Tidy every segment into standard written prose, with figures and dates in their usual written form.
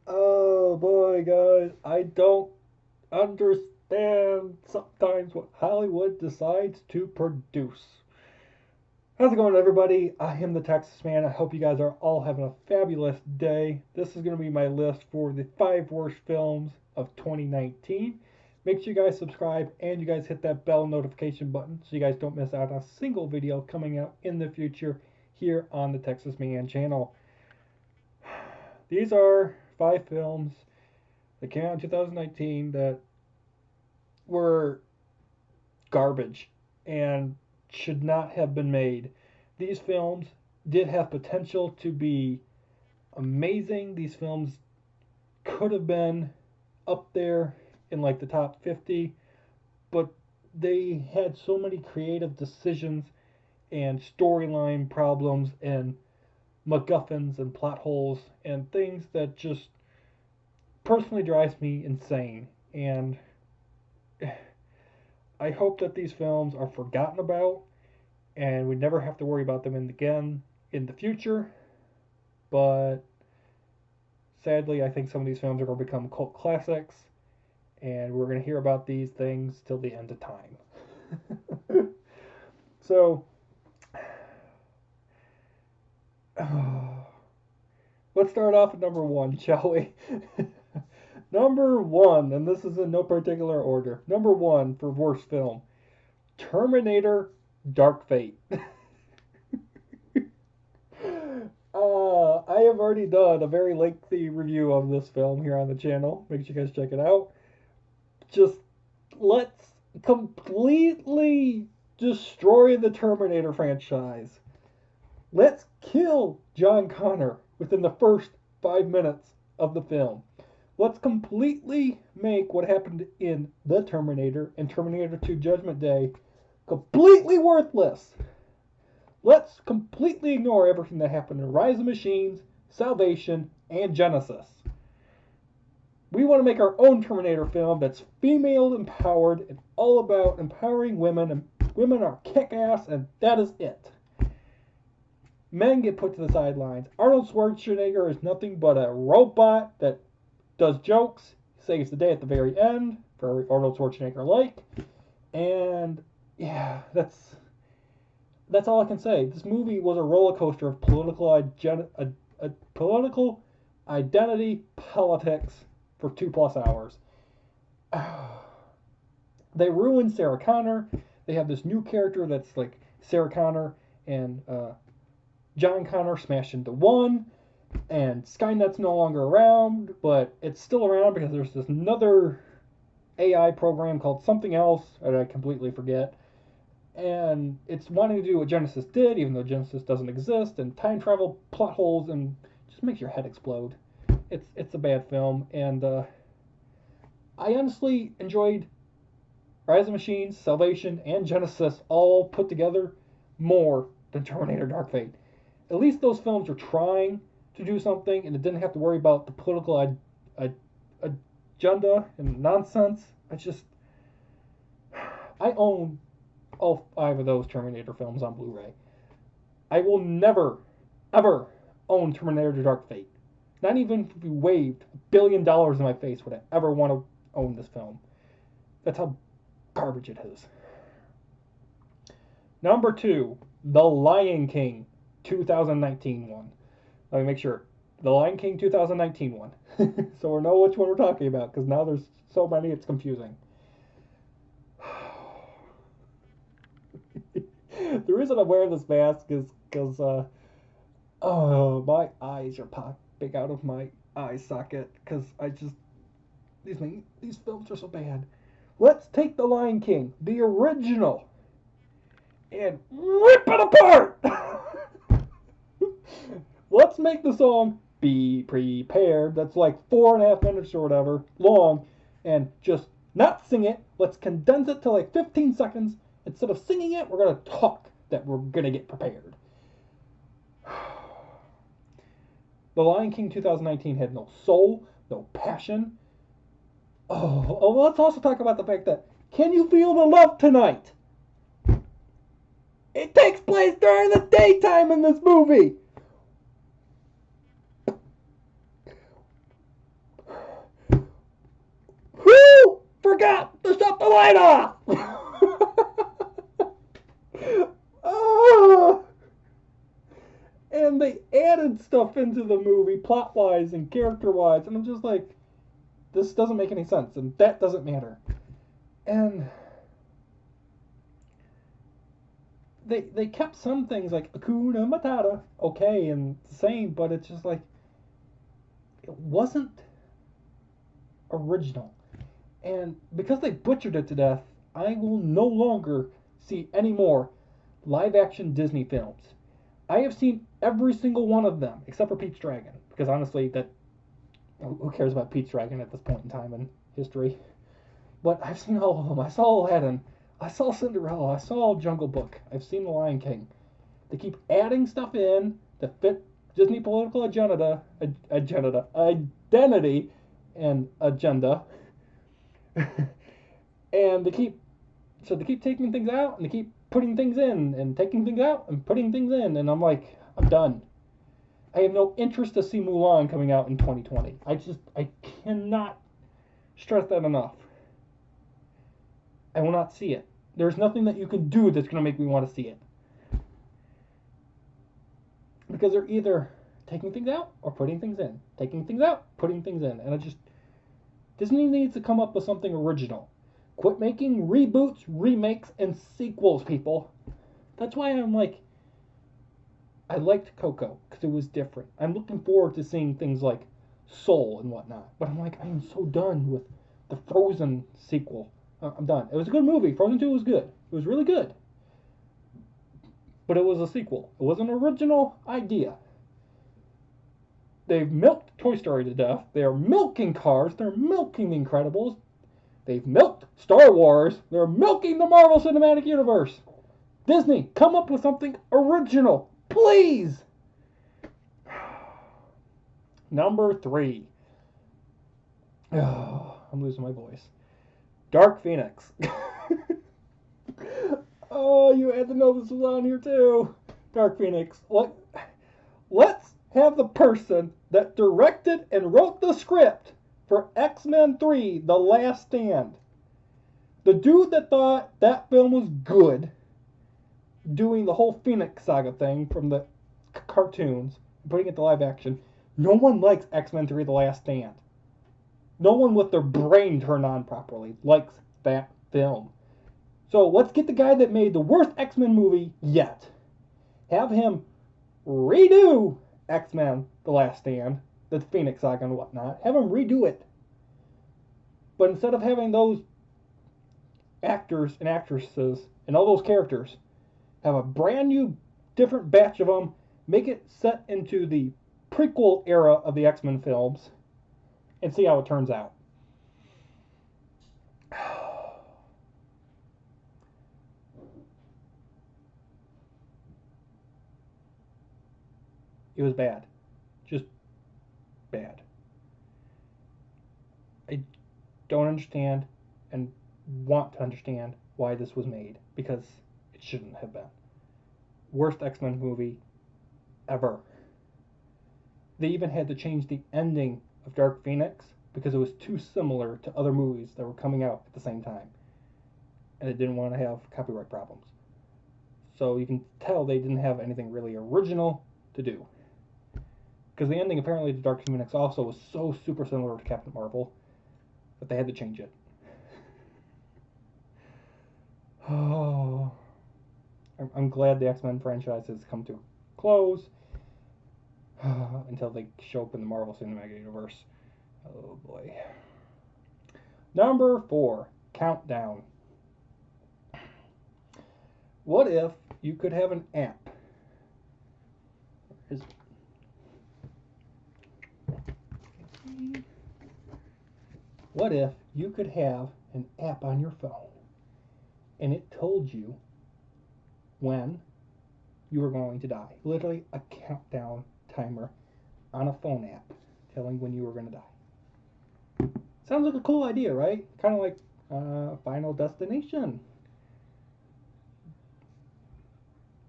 Oh boy, guys, I don't understand sometimes what Hollywood decides to produce. How's it going, everybody? I am the Texas Man. I hope you guys are all having a fabulous day. This is going to be my list for the 5 worst films of 2019. Make sure you guys subscribe and you guys hit that bell notification button so you guys don't miss out on a single video coming out in the future here on the Texas Man channel. These are 5 films that came out in 2019 that were garbage and should not have been made. These films did have potential to be amazing. These films could have been up there in like the top 50, but they had so many creative decisions and storyline problems and MacGuffins and plot holes and things that just personally drives me insane. And I hope that these films are forgotten about and we never have to worry about them again in the future. But sadly, I think some of these films are going to become cult classics, and we're going to hear about these things till the end of time. So, let's start off with number one, shall we? Number one, and this is in no particular order. Number one for worst film, Terminator Dark Fate. I have already done a very lengthy review of this film here on the channel. Make sure you guys check it out. Just let's completely destroy the Terminator franchise. Let's kill John Connor within the first 5 minutes of the film. Let's completely make what happened in The Terminator and Terminator 2 Judgment Day completely worthless. Let's completely ignore everything that happened in Rise of Machines, Salvation, and Genesis. We want to make our own Terminator film that's female empowered and all about empowering women, and women are kick ass, and that is it. Men get put to the sidelines. Arnold Schwarzenegger is nothing but a robot that does jokes, saves the day at the very end, very Arnold Schwarzenegger like. And yeah, that's all I can say. This movie was a roller coaster of political identity politics for 2+ hours. They ruined Sarah Connor. They have this new character that's like Sarah Connor and John Connor smashed into one. And Skynet's no longer around, but it's still around because there's this another AI program called something else that I completely forget. And it's wanting to do what Genesis did, even though Genesis doesn't exist, and time travel plot holes, and just makes your head explode. It's a bad film, and I honestly enjoyed Rise of Machines, Salvation, and Genesis all put together more than Terminator Dark Fate. At least those films are trying to do something, and it didn't have to worry about the political agenda and nonsense. I own all 5 of those Terminator films on Blu-ray. I will never, ever own Terminator Dark Fate. Not even if you waved $1 billion in my face would I ever want to own this film. That's how garbage it is. Number 2, The Lion King 2019 one. Let me make sure. The Lion King 2019 one. So we know which one we're talking about, because now there's so many it's confusing. The reason I'm wearing this mask is because, my eyes are popping out of my eye socket, because these films are so bad. Let's take The Lion King, the original, and rip it apart! Let's make the song Be Prepared, that's like 4.5 minutes or whatever long, and just not sing it. Let's condense it to like 15 seconds. Instead of singing it, we're going to talk that we're going to get prepared. The Lion King 2019 had no soul, no passion. Let's also talk about the fact that, can you feel the love tonight? It takes place during the daytime in this movie. You forgot to shut the light off! Oh. And they added stuff into the movie, plot-wise and character-wise, and I'm just like, this doesn't make any sense, and that doesn't matter. And they kept some things like Hakuna Matata okay and the same, but it's just like, it wasn't original. And because they butchered it to death, I will no longer see any more live-action Disney films. I have seen every single one of them, except for Pete's Dragon, because honestly, that who cares about Pete's Dragon at this point in time in history? But I've seen all of them. I saw Aladdin. I saw Cinderella. I saw Jungle Book. I've seen The Lion King. They keep adding stuff in to fit Disney political identity and agenda. And they keep taking things out and they keep putting things in and taking things out and putting things in, and I'm like, I'm done. I have no interest to see Mulan coming out in 2020. I cannot stress that enough. I will not see it. There's nothing that you can do that's going to make me want to see it. Because they're either taking things out or putting things in. Taking things out, putting things in. And Disney needs to come up with something original. Quit making reboots, remakes, and sequels, people. That's why I'm like, I liked Coco, because it was different. I'm looking forward to seeing things like Soul and whatnot. But I'm like, I am so done with the Frozen sequel. I'm done. It was a good movie. Frozen 2 was good. It was really good. But it was a sequel. It was an original idea. They've milked Toy Story to death. They are milking Cars. They're milking The Incredibles. They've milked Star Wars. They're milking the Marvel Cinematic Universe. Disney, come up with something original, please. Number 3. Oh, I'm losing my voice. Dark Phoenix. Oh, you had to know this was on here too. Dark Phoenix. Let's have the person that directed and wrote the script for X-Men 3, The Last Stand. The dude that thought that film was good, doing the whole Phoenix Saga thing from the cartoons, putting it to live action. No one likes X-Men 3, The Last Stand. No one with their brain turned on properly likes that film. So let's get the guy that made the worst X-Men movie yet. Have him redo X-Men, The Last Stand, the Phoenix Saga and whatnot. Have him redo it. But instead of having those actors and actresses and all those characters, have a brand new, different batch of them, make it set into the prequel era of the X-Men films, and see how it turns out. It was bad. Just bad. I don't understand and want to understand why this was made, because it shouldn't have been. Worst X-Men movie ever. They even had to change the ending of Dark Phoenix because it was too similar to other movies that were coming out at the same time. And they didn't want to have copyright problems. So you can tell they didn't have anything really original to do. Because the ending apparently to Dark Phoenix also was so super similar to Captain Marvel that they had to change it. Oh, I'm glad the X-Men franchise has come to a close until they show up in the Marvel Cinematic Universe. Oh boy. Number 4, Countdown. What if you could have an app? What if you could have an app on your phone and it told you when you were going to die? Literally a countdown timer on a phone app telling when you were going to die. Sounds like a cool idea, right? Kind of like Final Destination.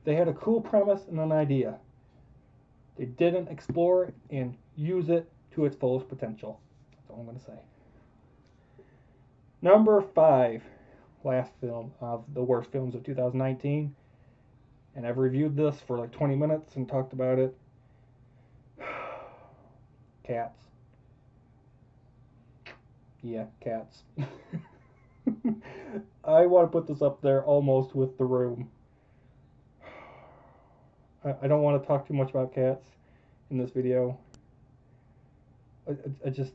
They had a cool premise and an idea. They didn't explore it and use it to its fullest potential. That's all I'm going to say. Number 5, last film of the worst films of 2019. And I've reviewed this for like 20 minutes and talked about it. Cats. Yeah, Cats. I want to put this up there almost with The Room. I don't want to talk too much about Cats in this video. It just,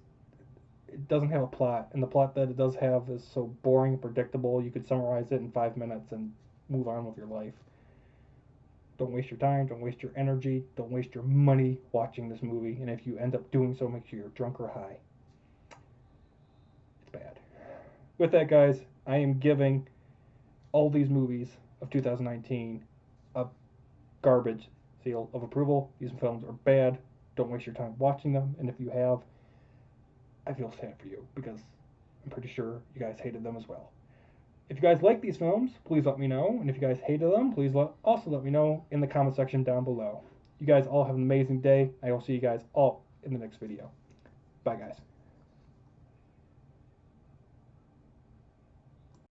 it doesn't have a plot, and the plot that it does have is so boring and predictable. You could summarize it in 5 minutes and move on with your life. Don't waste your time, don't waste your energy, don't waste your money watching this movie, and if you end up doing so, make sure you're drunk or high. It's bad. With that, guys, I am giving all these movies of 2019 a garbage seal of approval. These films are bad. Don't waste your time watching them, and if you have, I feel sad for you, because I'm pretty sure you guys hated them as well. If you guys like these films, please let me know, and if you guys hated them, please also let me know in the comment section down below. You guys all have an amazing day. I will see you guys all in the next video. Bye, guys.